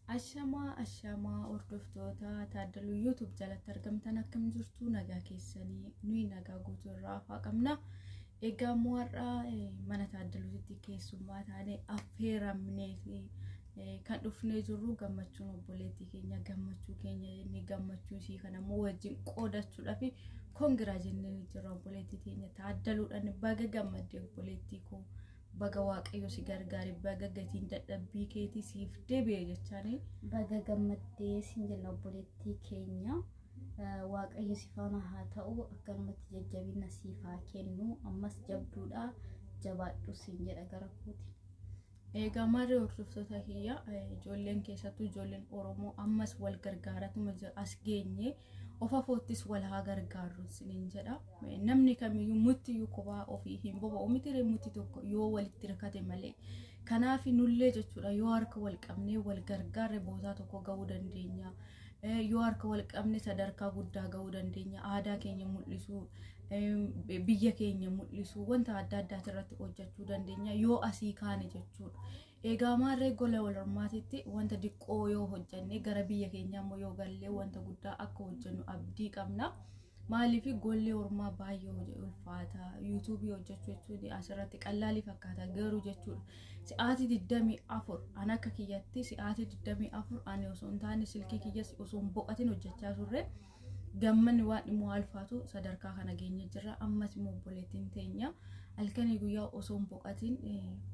Ashamaa hordoftoota Taaddaluu YouTube jalatti argamtan akkam jirtu nagaa keessanii nuyi nagaa guutuu irraa afaa qabna. Egaa har'a mana Taaddaluutti keessummaa taane affeeramnee kan dhufnee jirru gammachuun obboleettii keenya gammachuu keenya inni gammachuu isii kanammoo wajjin qoodachuudhaaf kongiraa jennee jirra obboleettii keenya Taaddaluudhaan baga gammaddee obboleettii koo. Baga waaqayyo si gargaare baga gatiin dadhabbii keetii siif deebi'e jechaanii baga gammaddee siin jenna obboleettii keenya waaqayyo si faana haa ta'u akkanumatti jajjabina siif haa kennu ammas jabduudha jabaadhu siin jedha gara kooti. Egaa marree hordoftoota kiyya ijoolleen keessattuu ijoolleen Oromoo ammas wal gargaaratu as geenye ofa foottis wal haa gargaarru siin jedha. Namni kamiyyuu muttiyyuu kophaa ofii hin boba'u miti mutti tokko yoo walitti rakate malee. Kanaaf nullee jechuudha yoo harka wal qabnee wal gargaarre bootaa tokko ga'uu dandeenya. Yoo harka wal qabne sadarkaa guddaa ga'uu dandeenya. Aadaa keenya mul'isuu biyya keenya mul'isuu wanta adda addaati irratti hojjechuu dandeenya yoo asii kaane jechuudha. Egaa marree gola wal hormaatitti wanta diqqoo yoo hojjenne gara biyya keenyaa immoo yoo gallee wanta guddaa akka hojjennu abdii qabna. Maaliif golli hormaa baay'ee ulfaata YouTube hojjechuu jechuun asirratti qallaalii fakkaata garuu jechuudha. Sa'aatii 24 an akka kiyyatti sa'aatii 24 ani osoo hin taane silkii kiyyas osoo hin boqatin hojjechaa turre. Gammanni waan immoo alfaatu sadarkaa kana geenye jirra ammas immoo obboleettiin teenya halkanii guyyaa osoo hin boqatin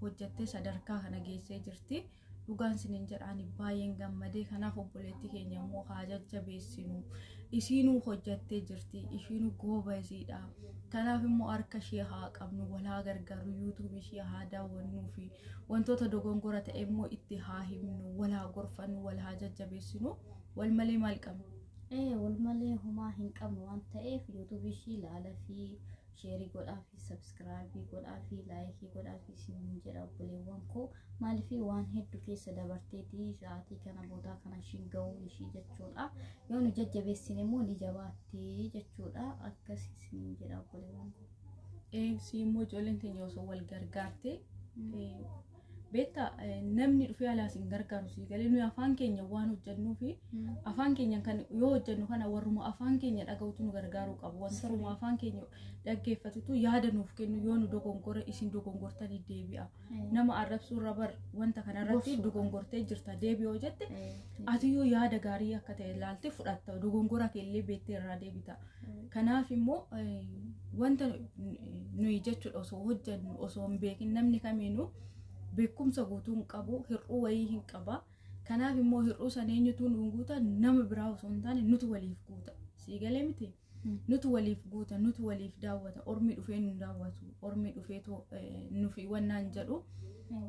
hojjettee sadarkaa kana geessee jirti. Dhugaan sinin jedhaani baay'een gammadee kanaaf obboleettii keenya immoo haa jajjabeessinu isiinuu hojjettee jirti isiinuu gooba isiidha. Kanaaf immoo harka ishee haa qabnu wal haa gargaaru YouTube ishee haa daawwannuu fi wantoota dogongora ta'e immoo itti haa himnu wal haa gorfannu wal haa jajjabeessinu wal malee maal qabnu. Wal malee homaa hin qabnu waan ta'eef YouTube ishii ilaala fi sheerii godhaa fi subscribe godhaa fi like godhaa fi siin jedha obboleewwan koo maaliif waan hedduu keessa dabarteetii sa'aatii kana boodaa kana ishiin ga'uun ishii jechuudha. Yoo nu jajjabeessine immoo ni jabaattee jechuudha akkasii siin jedha obboleewwan koo. Si immoo ijoolleen teenya osoo wal gargaarte beeta namni dhufee alaas hin gargaaru si galee nuyi afaan keenya waan hojjennu fi afaan keenya kan yoo hojjennu kana warruma afaan keenya dhaga'utu nu gargaaruu qabu wantoota afaan keenya dhaggeeffatutu yaada nuuf kennu yoo nu dogongora isin dogongortanii deebi'a nama arrabsuu irra bar wanta kanarratti dogongortee jirta deebi'oo jette ati yoo yaada gaarii akka ta'e ilaalte fudhatta dogongora keellee beettee irraa deebita. Kanaaf immoo wanta nuyi jechuudha osoo hojjennu osoo hin beekin namni kamiinuu beekumsa guutuun qabu hir'uu wayii hin qaba. Kanaaf immoo hir'uu san eenyutu nuun guuta nama biraa osoo hin taane nutu waliif guuta sii galee miti nutu waliif guuta nutu waliif daawwata ormi dhufee nu daawwatu ormi dhufee nufi wannaan jedhu.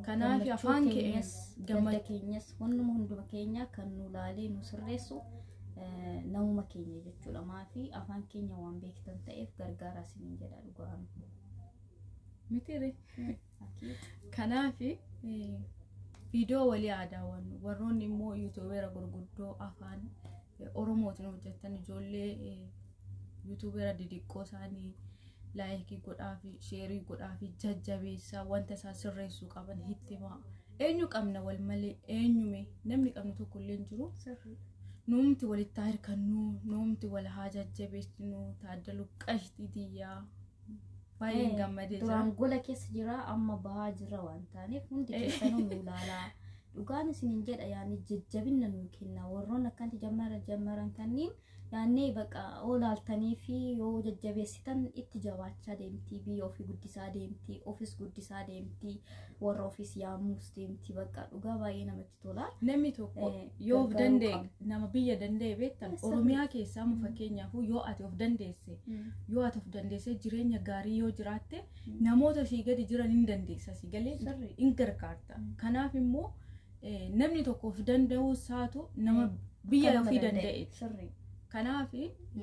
Kanaaf afaan keenyas gammada keenyas hunduma keenya kan nu laalee nu sirreessu namuma keenya jechuudha. Maafi afaan keenya waan beektan ta'eef gargaara siin jedha dhugaan mitire. Kanaaf viidiyoo walii daawwannu warroonni immoo yuutuubeera gurguddoo afaan Oromootiin hojjetan ijoollee yuutuubeera didiqqoo isaanii laayikii godhaa fi sheerii godhaa fi jajjabeessaa wanta isaa sirreessuu qaban hittimaa eenyu qabna wal malee eenyume namni qabnu tokko illee hin jiru. Nuumti walitti hirkannu nuumti wal haa jajjabeessinu Taaddaluu qashtii diyyaa. Baay'een gammadee jira. Duraan gola keessa jira amma bahaa jira waan taaneef hundi keessanuu nu ilaalaa. Dhugaan isin jedha yaani jajjabina nu kenna warroon akkanti jammaran kanniin yaani baqa olaaltanii fi yoo jajjabeessitan itti jabaachaa deemti biyya ofii guddisaa deemti ofis guddisaa deemti warra ofis yaamuus deemti baqa dhugaa baay'ee namatti tola. Namni tokko yoo of danda'e nama biyya danda'e beektan Oromiyaa keessaa mu fakkeenyaaf yoo ati of dandeesse jireenya gaarii yoo jiraatte namoota sii gadi jiran hin dandeessa sii galee hin gargaarta. Kanaaf immoo namni tokko of danda'uu isaatu nama biyya ofii danda'e. Kanaaf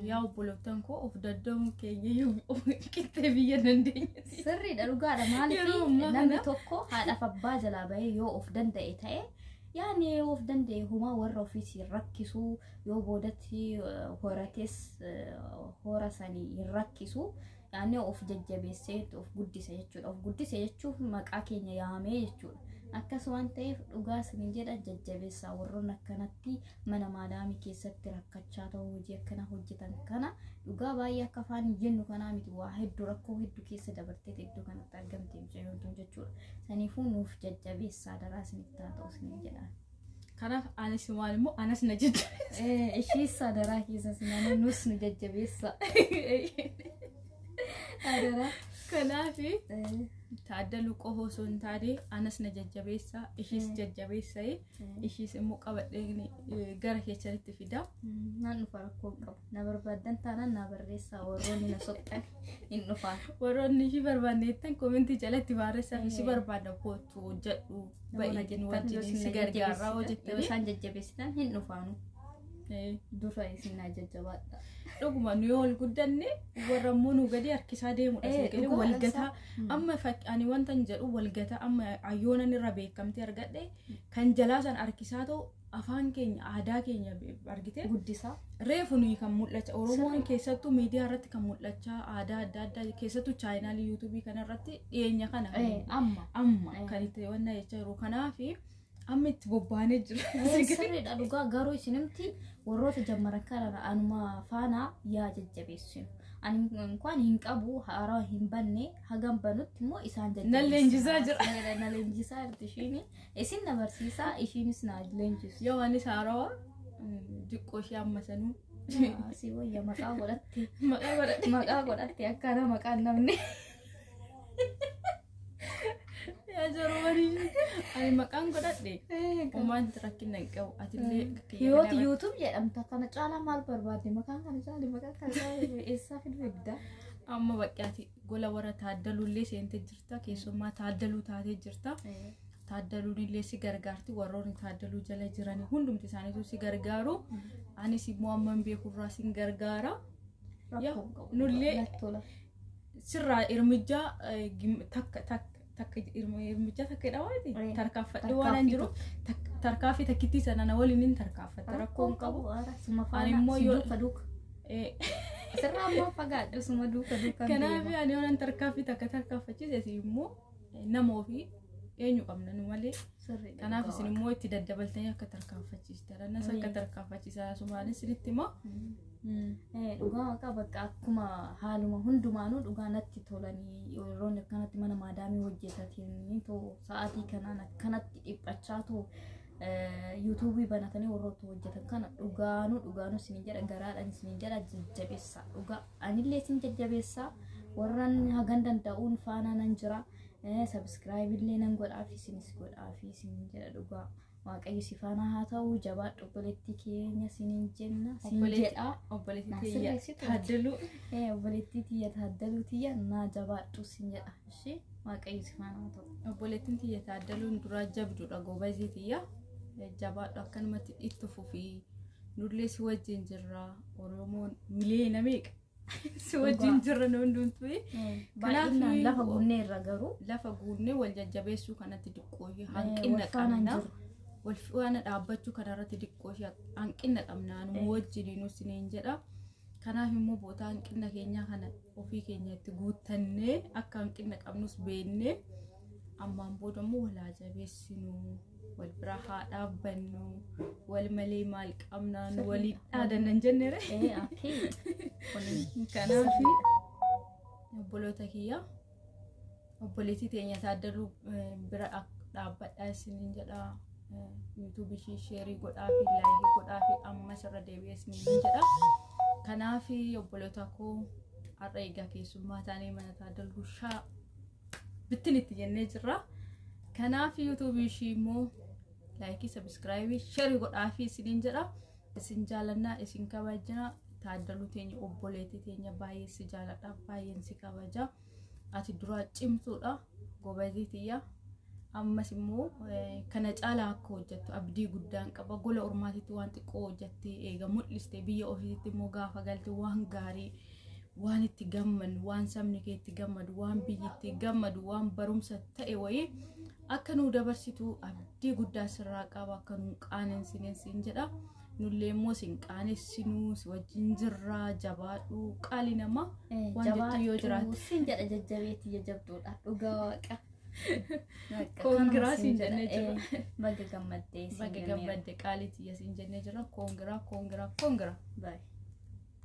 yaa obbolootan koo of danda'uun keenya yoo qixxee biyya dandeenya. Sirriidha dhugaadha maaliif namni tokko haadhaaf abbaa jalaa bahee yoo of danda'e ta'e yaani yoo of danda'e huma warra ofiisii rakkisu yoo boodatti horates hora sanii hin rakkisu yaani of jajjabeessee of guddise jechuudha. Of guddise jechuun maqaa keenya yaamee jechuudha. akkasumaan ta'eef dhugaa isiniin jedha jajjabeessaa warroon akkanatti mana maadaamii keessatti rakkachaa ta'uu hojii akkana hojjetan kana dhugaa baay'ee akka afaan jennu kanaa miti waa hedduu rakkoo hedduu keessa dabartee iddoo kanatti argamtee jechuudha jechuudha. Saniifuu nuuf jajjabeessaa daraa isinitti haa ta'u isiniin jedha. Kanaaf anis maal immoo anas na jajjabeessa. Ishiis daraa keessa sinana nus nu jajjabeessa. Adara. Kanaaf taaddalu qofa osoo hin taane anas na jajjabeessa ishiis jajjabeessa ishiis immoo qabadhee gara keessanitti fida. Naan dhufa rakkoo qabu na barbaadan taanaan na barreessaa warroonni na soqqan hin dhufaan. Warroonni ishii barbaanneettan komentii jalatti barreessaa ishii barbaada kootu hojjedhu baay'een wajjin si gargaaraa hojjettanii isaan jajjabeessitan hin dhufaanu. Dura isin na jajjabaadha. Dhuguma nu yoo ol guddanne warra immoo nu gadi harkisaa deemudha seeqalee walgataa amma ani wanta hin jedhu walgataa amma ayyoonan irra beekamtee argadhe kan jalaa san harkisaa ta'u afaan keenya aadaa keenya argite guddisaa reefu nuyi kan mul'achaa Oromoon keessattuu miidiyaa irratti kan mul'achaa aadaa adda addaa keessattuu chaayinaalii yuutuubii kanarratti dhiyeenya kana amma kan itti wanna jechaa jiru kanaafi amma itti bobbaanee jira. Sirriidha dhugaa garuu isinimti warroota jammaran kana anuma faana yaa jajjabeessinu. Ani inkwaan hin qabu haaraa hin banne hagam banutti immoo isaan jajjabeessu. Na leenjisaa jira. Na leenjisaa jirti ishiin. Isin na barsiisaa ishiinis na leenjisu. Yoo anis haarawaa diqqoo ishee amma sanuu. Si wayya maqaa godhatte. Maqaa godhatte akkana maqaan namni. Ya jarumani ani maqaan godhadhe umaan rakkina hin qabu atillee yooti YouTube jedhamta kana caalaa maal barbaadde maqaan kana caalaa maqaan kana eessaa fidda amma baqqaati gola warra taaddalullee seentee jirta keessummaa taaddaluu taatee jirta taaddaluun illee si gargaarti warroonni taaddaluu jala jiran hundumti isaaniitu si gargaaru anis immoo amman beekurraa sin gargaara nullee sirraa irmijjaa takka irmijaa takka dhawaati tarkaanfadhe waan hin jiru tarkaanfi takkitti sana na waliin tarkaanfatte rakkoon qabu ani immoo yoo duuka sirraa ammoo fagaadhu suma duuka kanaaf ani waan tarkaanfi takka tarkaanfachiise immoo nama ofii eenyu qabna nu malee kanaaf isin immoo itti daddabaltanii akka tarkaanfachiiste annas akka tarkaanfachiisaa sumaanis sinitti immoo dhugaa maqaa bakka akkuma haaluma hundumaanuu dhugaa natti tolanii yeroo akkanatti mana maadaamii hojjetatanii too sa'aatii kanaan akkanatti dhiphachaa too yuutuubii banatanii warroota hojjetan kana dhugaanuu isin jedha garaadhaan isin jedha jajjabeessaa dhugaa anillee isin jajjabeessaa warran hagan danda'uun faana nan jira subscribe illee nan godhaafi isinis godhaafi isin jedha dhugaa waaqayyo si faana haa ta'u jabaadhu obboleettii keenya sinin jenna sin jedha obboleettii tiyya taaddaluu obboleettii tiyya taaddaluu tiyya naa jabaadhu sin jedha ishi waaqayyo si faana haa ta'u obboleettiin tiyya taaddaluun duraa jabduudha goobazii tiyya jabaadhu akkanumatti itti fufii nullee si wajjin jirra Oromoon miliyoona meeqa si wajjin jirra nu hundumtuu baay'inaan lafa guunnee irra garuu lafa guunnee wal jajjabeessuu kanatti diqqoo hanqina qabna والفوانا دابتشو كنارة تدقوشي أنكنا قمنا نموجلي نسنين جدا كنا في مبوتا أنكنا كينيا كنا وفي كينيا تقول تنّي أكا أنكنا قمنوس بينّي أما مبودا مولا جابيسينو والبراحة دابنو والملي مالك أمنا والي هذا ننجنره أكيد كنا في بلوتا كيا وبلتي تينيا تادلو برا دابت أسنين جدا YouTube share godhaafi like godhaafi amma sirra deebi'es ni jedha kanaaf obboloota koo har'a egaa keessummaa taanee mana taaddaluu shaa bittinitti jennee jirra kanaaf YouTube ishii immoo like subscribe share godhaafi isiniin jedha isin jaalannaa isin kabajna taaddaluu teenya obboleetti teenya baay'ee si jaaladha baay'een si kabaja ati dura cimtuudha goobazii tiyya ammas immoo kana caalaa akka hojjettu abdii guddaan qaba gola ormaatitti waan xiqqoo hojjettee eega mul'iste biyya ofiitti immoo gaafa galte waan gaarii waan itti gammadu waan sabni kee itti gammadu waan biyyi itti gammadu waan barumsa ta'e wayii akka nu dabarsitu abdii guddaa sirraa qaba akka nu qaanessiniin jedha nullee immoo sin qaanessinu si wajjin jirra jabaadhu qaali nama waan jettu yoo jiraatu sin jedha jajjabeetti jajjabduudha dhugaa waaqa Koongiraa siin jennee jirra. Baga gammaddee siin Baga gammadde qaalitti siin jennee jirra. Koongiraa. Bye.